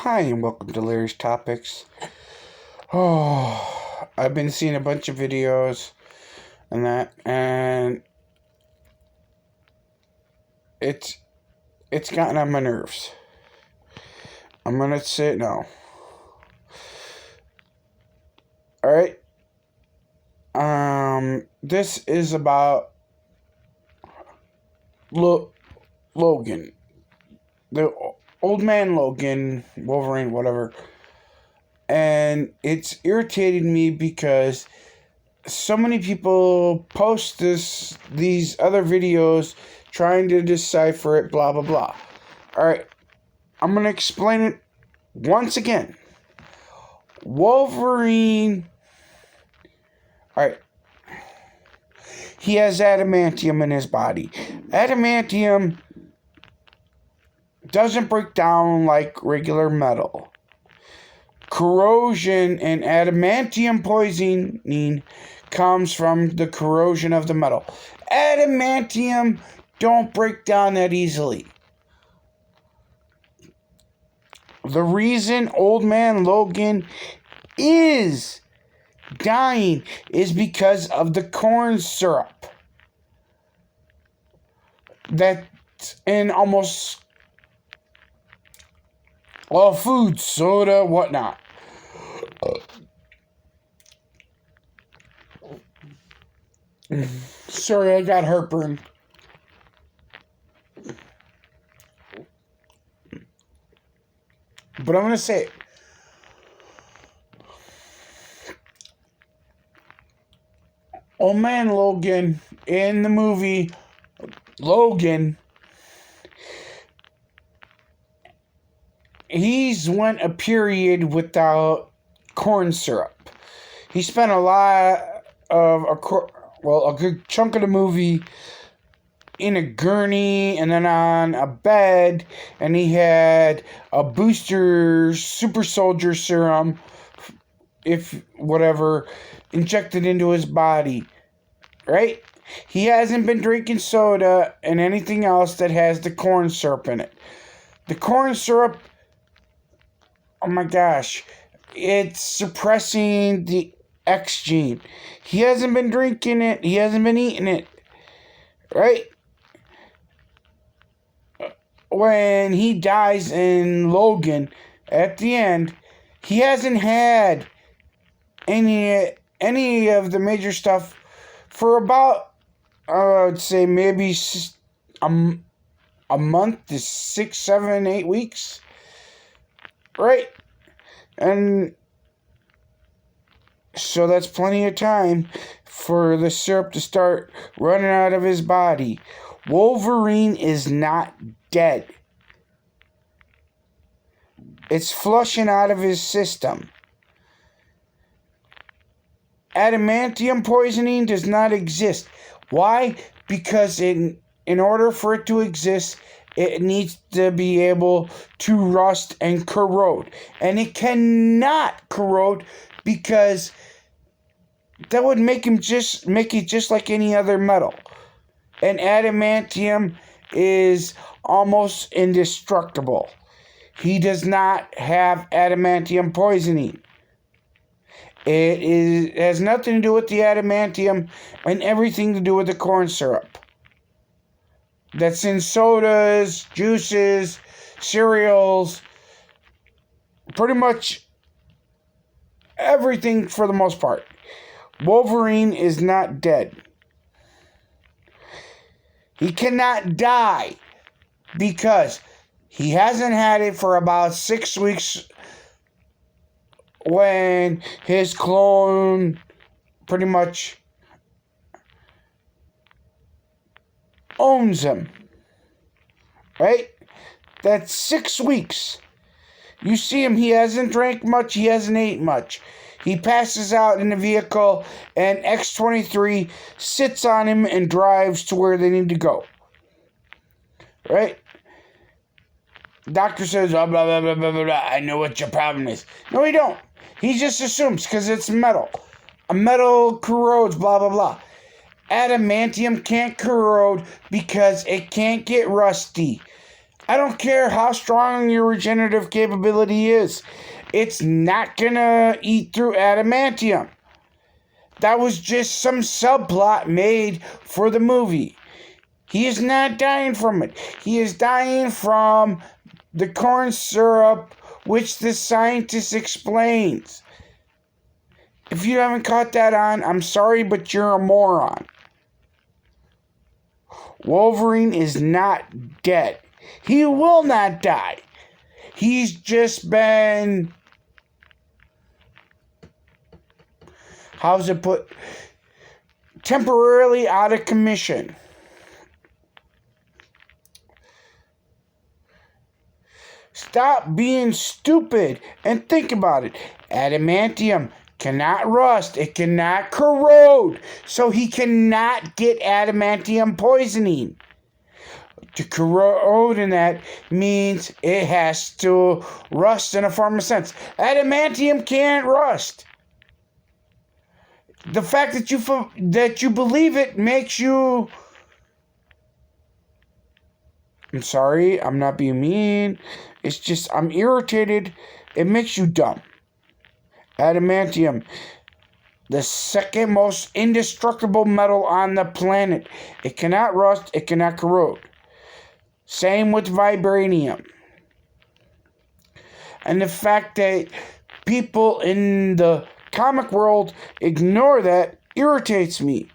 Hi, and welcome to Larry's Topics. Oh, I've been seeing a bunch of videos and it's gotten on my nerves. I'm gonna say it now. Alright? This is about Logan. The old man Logan, Wolverine, whatever. And it's irritated me because so many people post these other videos trying to decipher it, blah, blah, blah. Alright, I'm going to explain it once again. Wolverine, alright, he has adamantium in his body. Adamantium doesn't break down like regular metal. Corrosion and adamantium poisoning comes from the corrosion of the metal. Adamantium don't break down that easily. The reason old man Logan is dying is because of the corn syrup that's in almost all food, soda, whatnot. Sorry, I got heartburn. But I'm going to say it. Old man Logan, in the movie Logan, he's went a period without corn syrup. He spent a lot of a good chunk of the movie in a gurney and then on a bed, and he had a booster super soldier serum, if whatever, injected into his body, right? He hasn't been drinking soda and anything else that has the corn syrup in it. The corn syrup, oh my gosh, it's suppressing the X gene. He hasn't been drinking it. He hasn't been eating it. Right? When he dies in Logan, at the end, he hasn't had any of the major stuff for about, I'd say maybe a month to 6, 7, 8 weeks. Right? And so that's plenty of time for the syrup to start running out of his body. Wolverine is not dead. It's flushing out of his system. Adamantium poisoning does not exist. Why? Because in order for it to exist, it needs to be able to rust and corrode. And it cannot corrode because that would make it just like any other metal. And adamantium is almost indestructible. He does not have adamantium poisoning. It has nothing to do with the adamantium and everything to do with the corn syrup that's in sodas, juices, cereals, pretty much everything for the most part. Wolverine is not dead. He cannot die because he hasn't had it for about 6 weeks when his clone pretty much owns him. Right? That's 6 weeks. You see him, he hasn't drank much, he hasn't ate much. He passes out in the vehicle, and X-23 sits on him and drives to where they need to go. Right? Doctor says, blah, blah, blah, blah, blah, blah, I know what your problem is. No, he don't. He just assumes, because it's metal. A metal corrodes, blah, blah, blah. Adamantium can't corrode because it can't get rusty. I don't care how strong your regenerative capability is. It's not gonna eat through adamantium. That was just some subplot made for the movie. He is not dying from it. He is dying from the corn syrup, which the scientist explains. If you haven't caught that on, I'm sorry, but you're a moron. Wolverine is not dead. He will not die. He's just been... how's it put? Temporarily out of commission. Stop being stupid and think about it. Adamantium cannot rust. It cannot corrode. So he cannot get adamantium poisoning. To corrode in that means it has to rust in a form of sense. Adamantium can't rust. The fact that you believe it makes you... I'm sorry, I'm not being mean. It's just, I'm irritated. It makes you dumb. Adamantium, the second most indestructible metal on the planet. It cannot rust, it cannot corrode. Same with vibranium. And the fact that people in the comic world ignore that irritates me.